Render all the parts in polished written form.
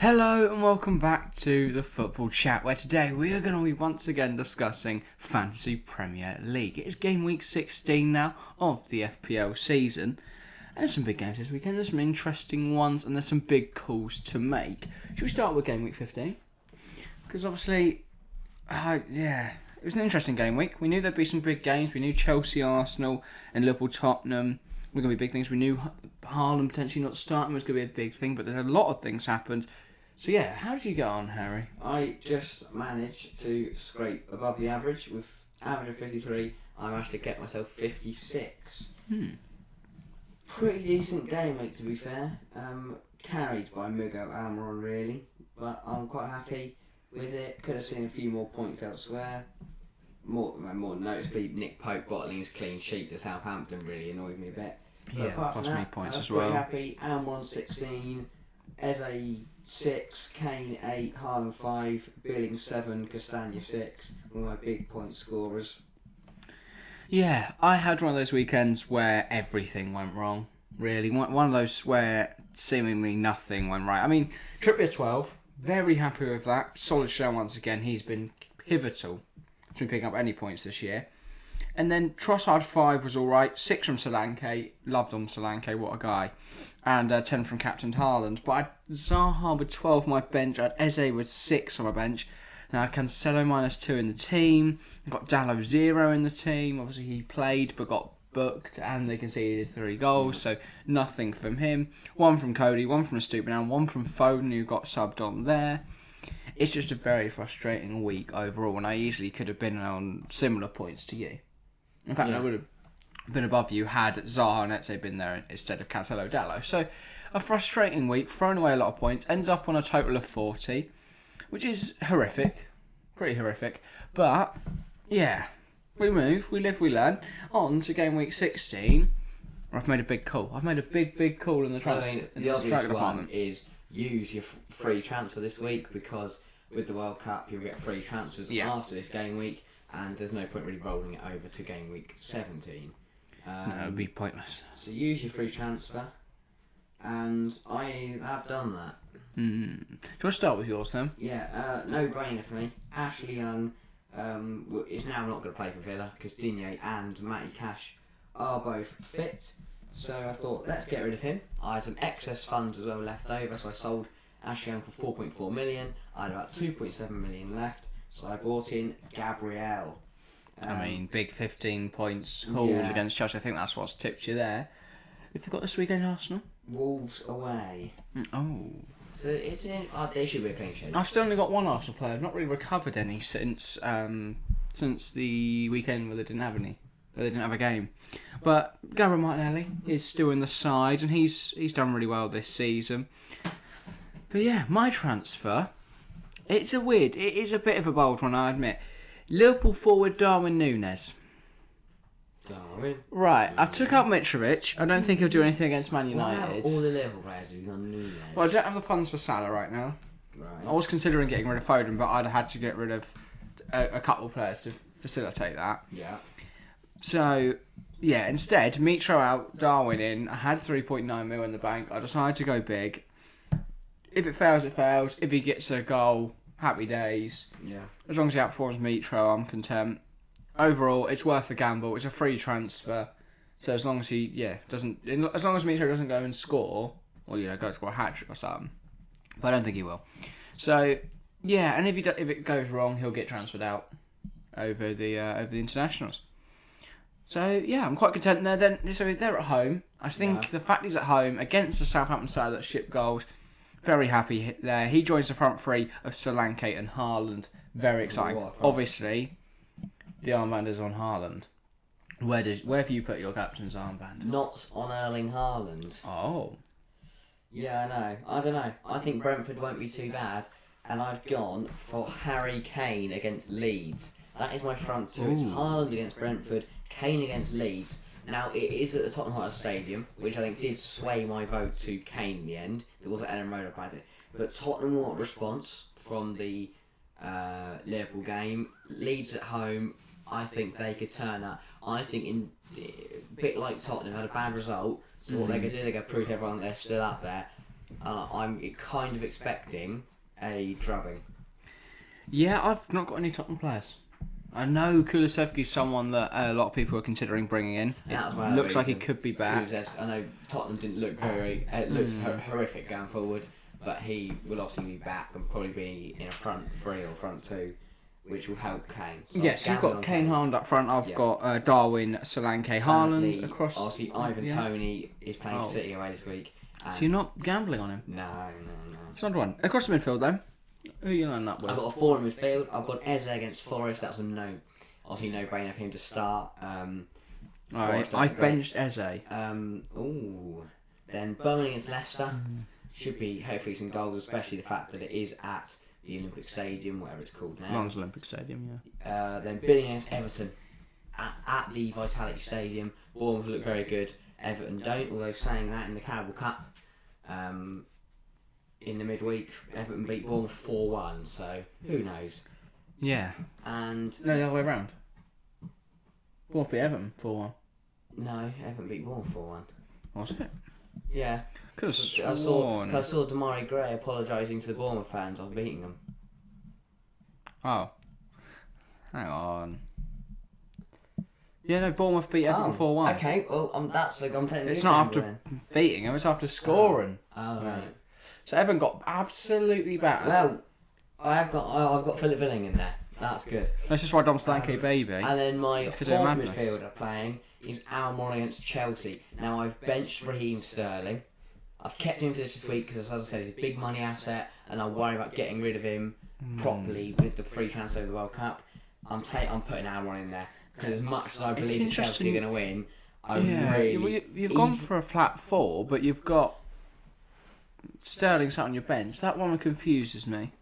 Hello and welcome back to the Football Chat, where today we are going to be once again discussing Fantasy Premier League. It is game week 16 now of the FPL season, and there's some big games this weekend, there's some interesting ones, and there's some big calls to make. Should we start with game week 15? Because obviously, it was an interesting game week. We knew there'd be some big games. We knew Chelsea, Arsenal, and Liverpool, Tottenham were going to be big things. We knew Haaland potentially not starting was going to be a big thing, but there's a lot of things happened. So yeah, how did you get on, Harry? I just managed to scrape above the average. With average of 53, I managed to get myself 56. Pretty decent game, mate, to be fair. Carried by Miguel Almiron, really. But I'm quite happy with it. Could have seen a few more points elsewhere. More noticeably, Nick Pope bottling his clean sheet to Southampton really annoyed me a bit. But Yeah, cost me points as well. well. Pretty happy. Almiron 16. Eze 6, Kane 8, Haaland 5, Billing 7, Castagna 6, all my big point scorers. Yeah, I had one of those weekends where everything went wrong, really. One of those where seemingly nothing went right. I mean, Trippier 12, very happy with that. Solid show once again. He's been pivotal to picking up any points this year. And then Trossard 5 was alright, 6 from Solanke, loved on Solanke, what a guy, and 10 from Captain Haaland. But I had Zaha with 12 on my bench, I had Eze with 6 on my bench, now I had Cancelo -2 in the team, I got Dallo 0 in the team, obviously he played but got booked, and they conceded 3 goals, so nothing from him. 1 from Cody, 1 from Estupiñán, 1 from Foden who got subbed on there. It's just a very frustrating week overall, and I easily could have been on similar points to you. In fact, I would have been above you had Zaha and Eze been there instead of Cancelo Dallo. So, a frustrating week, thrown away a lot of points, ended up on a total of 40, which is horrific. Pretty horrific. But, yeah, we move, we live, we learn. On to game week 16. I've made a big call. I've made a big call in the transfer the obvious one is use your free transfer this week, because with the World Cup you'll get free transfers after this game week. And there's no point really rolling it over to game week 17. No, it would be pointless. So use your free transfer, and I have done that. Do you want to start with yours then? Yeah, no brainer for me. Ashley Young is now not going to play for Villa because Digne and Matty Cash are both fit. So I thought, let's get rid of him. I had some excess funds as well left over, so I sold Ashley Young for 4.4 million. I had about 2.7 million left. So I brought in Gabriel. I mean, big 15 points hauled against Chelsea. I think that's what's tipped you there. Have you got this weekend, Arsenal? Wolves away. Oh. So it's in. They should be a clean sheet. I've still only got one Arsenal player. I've not really recovered any since the weekend where they didn't have any. Where they didn't have a game. But Gabriel Martinelli is still in the side, and he's done really well this season. But yeah, my transfer. It is a bit of a bold one, I admit. Liverpool forward Darwin Nunez. Darwin. Right, I took out Mitrovic. I don't think he'll do anything against Man United. All the Liverpool players have gone Nunez. Well, I don't have the funds for Salah right now. Right. I was considering getting rid of Foden, but I'd have had to get rid of a couple of players to facilitate that. Yeah. So, yeah, instead, Mitro out, Darwin in. I had 3.9 mil in the bank. I decided to go big. If it fails, it fails. If he gets a goal, happy days. Yeah. As long as he outperforms Mitro, I'm content. Overall, it's worth the gamble. It's a free transfer. So as long as as long as Mitro doesn't go and score, or go score a hat-trick or something. But I don't think he will. So, yeah, and if it goes wrong, he'll get transferred out over the internationals. So, yeah, I'm quite content there. Then, so they're at home. I think the fact he's at home against the Southampton side that ship goals, very happy there. He joins the front three of Solanke and Haaland. Very exciting. Obviously, the armband is on Haaland. Where have you put your captain's armband? Not on Erling Haaland. Oh. Yeah, I know. I don't know. I think Brentford won't be too bad. And I've gone for Harry Kane against Leeds. That is my front two. It's Haaland against Brentford, Kane against Leeds. Now, it is at the Tottenham Hotspur Stadium, which I think did sway my vote to Kane in the end. It was at Ellen Road, I played it. But Tottenham got a response from the Liverpool game. Leeds at home, I think they could turn that. I think a bit like Tottenham had a bad result, so what they could do, they could prove to everyone they're still up there. I'm kind of expecting a drubbing. Yeah, I've not got any Tottenham players. I know Kulusevski's someone that a lot of people are considering bringing in. It looks like he could be back. I know Tottenham didn't look it looked horrific going forward, but he will obviously be back and probably be in a front three or front two, which will help Kane. So yes, you've got Kane Haaland up front. I've got Darwin, Solanke, Haaland across. Obviously, Ivan Toney is playing City away this week. So you're not gambling on him? No. It's another one. Across the midfield then, who are you lining up with? I've got a 4 in midfield. I've got Eze against Forest. That's a no-brainer for him to start. Alright, I've benched Eze. Then Burnley against Leicester. Should be hopefully some goals, especially the fact that it is at the Olympic Stadium, whatever it's called now. London's Olympic Stadium, yeah. Then Billy against Everton at the Vitality Stadium. Bournemouth look very good. Everton don't, although saying that in the Carabao Cup in the midweek, Everton beat Bournemouth 4-1, so who knows? Yeah. And no, the other way around. Bournemouth beat Everton 4-1. No, Everton beat Bournemouth 4-1. Was it? Yeah. Could have sworn. I saw Damari Gray apologising to the Bournemouth fans after beating them. Oh. Hang on. Yeah, no, Bournemouth beat Everton 4-1. Okay, well, I'm taking it's not after beating them, it's after scoring. Right. So Everton got absolutely battered. Well, I've got Philip Billing in there. That's good. That's just why Dom Solanke baby. And then my fourth midfielder playing is Almon against Chelsea. Now I've benched Raheem Sterling. I've kept him for this week because, as I said, he's a big money asset, and I worry about getting rid of him properly with the free transfer of the World Cup. I'm putting Almon in there because as much as I believe that Chelsea are going to win, you've gone for a flat 4, but you've got Sterling sat on your bench. That one confuses me.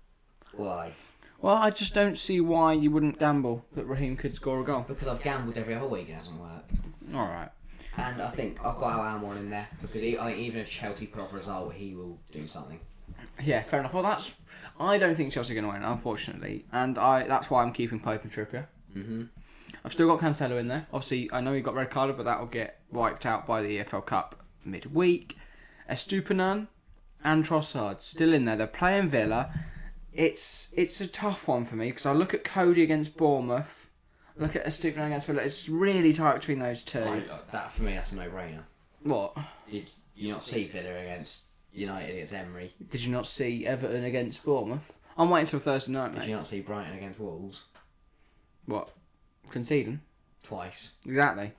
Why? Well, I just don't see why you wouldn't gamble that Raheem could score a goal. Because I've gambled every other week and it hasn't worked. Alright. And I think I've got Almon in there because I think even if Chelsea put up a result, he will do something. Yeah, fair enough. Well, I don't think Chelsea are going to win, unfortunately, and that's why I'm keeping Pope and Trippier. I've still got Cancelo in there. Obviously, I know he got red carded, but that will get wiped out by the EFL Cup midweek. Estupinan and Trossard still in there. They're playing Villa. It's a tough one for me because I look at Cody against Bournemouth. Look at Estupinan against Villa. It's really tight between those two. That for me, that's a no-brainer. What? Did you not see Villa against United against Emery? Did you not see Everton against Bournemouth? I'm waiting till Thursday night, mate. Did you not see Brighton against Wolves? What? Conceding? Twice. Exactly.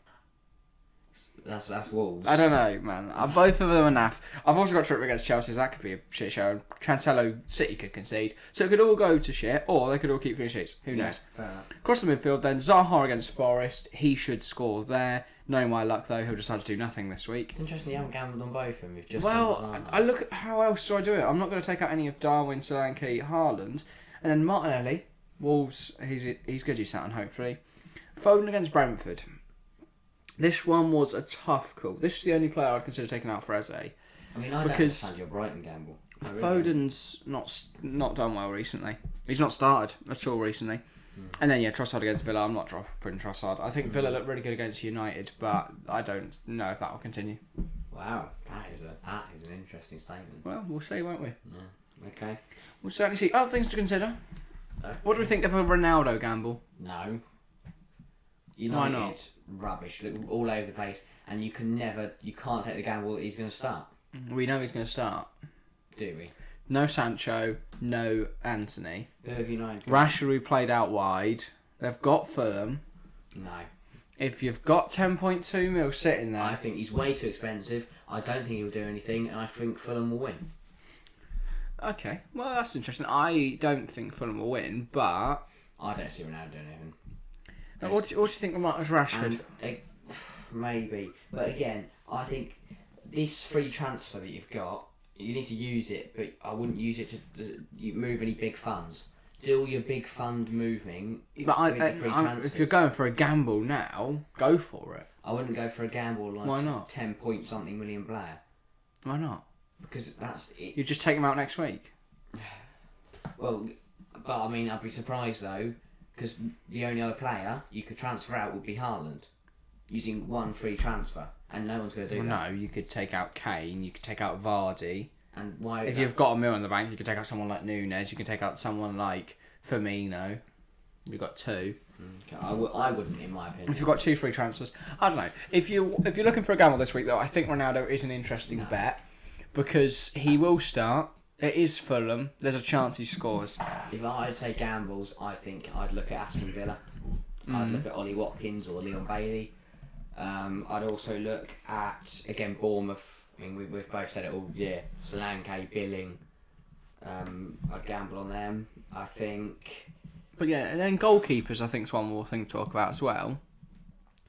That's Wolves. I don't know, man. Both of them are naff. I've also got Trippier against Chelsea, so that could be a shit show. Cancelo, City could concede. So it could all go to shit, or they could all keep clean sheets. Who knows? Fair enough. Across the midfield, then, Zaha against Forest. He should score there. Knowing my luck, though, he'll decide to do nothing this week. It's interesting you haven't gambled on both of them. You've just I look at how else do I do it. I'm not going to take out any of Darwin, Solanke, Haaland. And then Martinelli, Wolves, he's good, you sat on, hopefully. Foden against Brentford. This one was a tough call. This is the only player I'd consider taking out for Eze. I mean, I don't understand your Brighton gamble. Foden's not done well recently. He's not started at all recently. And then, Trossard against Villa. I'm not dropping Trossard. I think Villa looked really good against United, but I don't know if that will continue. Wow, that is an interesting statement. Well, we'll see, won't we? Yeah. Okay. We'll certainly see. Other things to consider. What do we think of a Ronaldo gamble? No. United, why not? Rubbish. Look all over the place, and you can't take the gamble that he's going to start. We know he's going to start. Do we? No Sancho, no Anthony. Who have United got? Rashford played out wide. They've got Fulham. No. If you've got 10.2 mil sitting there... I think he's way too expensive. I don't think he'll do anything, and I think Fulham will win. Okay, well, that's interesting. I don't think Fulham will win, but... I don't see Ronaldo doing anything. Now, what do you think of Marcus Rashford? Maybe. But again, I think this free transfer that you've got, you need to use it, but I wouldn't use it to move any big funds. Do your big fund moving. But if you're going for a gamble now, go for it. I wouldn't go for a gamble like Why not? 10 point something million player. Why not? Because that's it. You just take him out next week. Well, but I mean, I'd be surprised though, because the only other player you could transfer out would be Haaland, using one free transfer, and no one's going to do that. No, you could take out Kane, you could take out Vardy. And why? If you've got £1 million in the bank, you can take out someone like Nunez. You can take out someone like Firmino. You've got 2. Okay, I wouldn't, in my opinion. If you've got 2 free transfers, I don't know. If you're looking for a gamble this week, though, I think Ronaldo is an interesting bet because he will start. It is Fulham. There's a chance he scores. If I'd say gambles, I think I'd look at Aston Villa. I'd look at Ollie Watkins or Leon Bailey. I'd also look at, again, Bournemouth. I mean, we've both said it all year. Solanke, Billing. I'd gamble on them. I think. But yeah, and then goalkeepers, I think, is one more thing to talk about as well.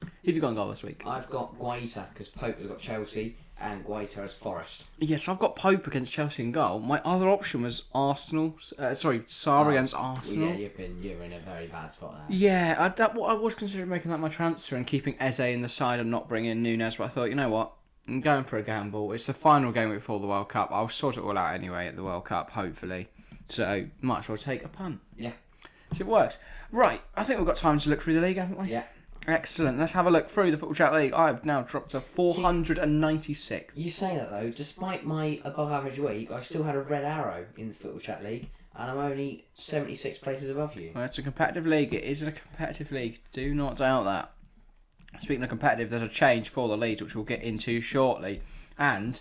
Who have you got on goal this week? I've got Guaita because Pope has got Chelsea and Guaita has Forest. Yes, I've got Pope against Chelsea in goal. My other option was Arsenal. Sarr against Arsenal. Well, yeah, you're in a very bad spot there. Yeah, I was considering making that my transfer and keeping Eze in the side and not bringing Nunez, but I thought, you know what? I'm going for a gamble. It's the final game before the World Cup. I'll sort it all out anyway at the World Cup, hopefully. So, might as well take a punt. Yeah. So it works. Right, I think we've got time to look through the league, haven't we? Yeah. Excellent. Let's have a look through the Football Chat League. I've now dropped to 496. You say that though, despite my above average week, I've still had a red arrow in the Football Chat League and I'm only 76 places above you. Well, it's a competitive league. It is a competitive league. Do not doubt that. Speaking of competitive, there's a change for the league, which we'll get into shortly. And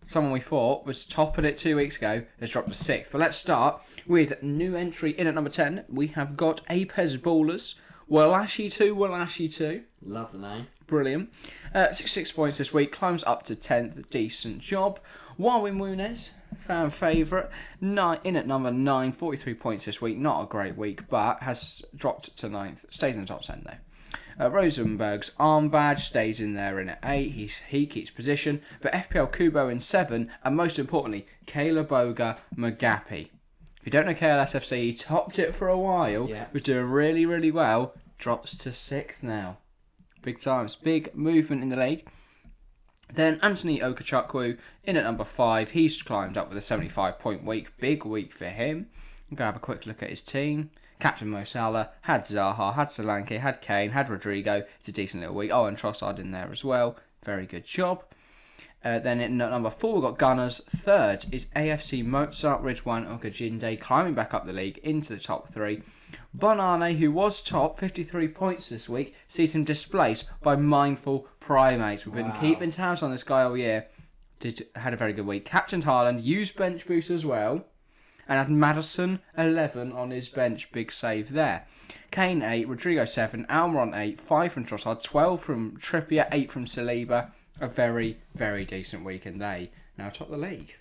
someone we thought was topping it 2 weeks ago has dropped to 6th. But let's start with new entry in at number 10. We have got Apes Ballers. Walashi 2. Love the name. Brilliant. 66 points this week. Climbs up to 10th. Decent job. Darwin Nunez, fan favourite. In at number 9. 43 points this week. Not a great week, but has dropped to 9th. Stays in the top 10 though. Rosenberg's arm badge stays in there in at 8. He keeps position. But FPL Kubo in 7. And most importantly, Kayla Boga Magapi. If you don't know KLSFC, he topped it for a while. Yeah. Was doing really, really well. Drops to 6th now. Big times. Big movement in the league. Then Anthony Okachukwu in at number 5. He's climbed up with a 75-point week. Big week for him. I'm going to have a quick look at his team. Captain Mo Salah, had Zaha, had Solanke, had Kane, had Rodrigo. It's a decent little week. Oh, and Trossard in there as well. Very good job. Then in number 4, we've got Gunners. 3rd is AFC Mozart Ridgewan Okajinde, climbing back up the league into the top 3. Bonane, who was top, 53 points this week, sees him displaced by Mindful Primates. We've been keeping tabs on this guy all year. Had a very good week. Captained Haaland, used bench boost as well. And had Madison 11 on his bench. Big save there. Kane 8, Rodrigo 7, Almiron 8, 5 from Trossard, 12 from Trippier, 8 from Saliba. A very, very decent week, and they now top the league.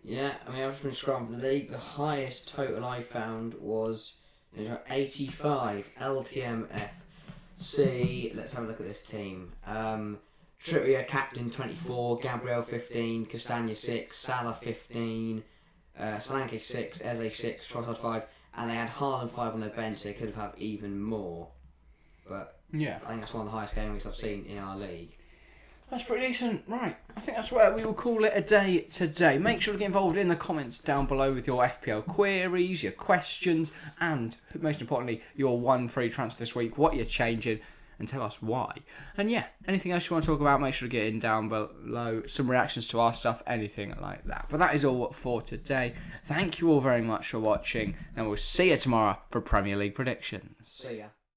Yeah, I mean, I've just been scrolling for the league. The highest total I found was 85 LTMFC. Let's have a look at this team. Trippier captain 24, Gabriel 15, Castagna 6, Salah 15, Solanke 6, Eze 6, Trossard 5, and they had Haaland 5 on their bench. They could have had even more, but yeah, I think that's one of the highest game weeks I've seen in our league. That's pretty decent. Right, I think that's where we will call it a day today. Make sure to get involved in the comments down below with your FPL queries, your questions, and most importantly, your one free transfer this week, what you're changing, and tell us why. And yeah, anything else you want to talk about, make sure to get in down below. Some reactions to our stuff, anything like that. But that is all for today. Thank you all very much for watching, and we'll see you tomorrow for Premier League predictions. See ya.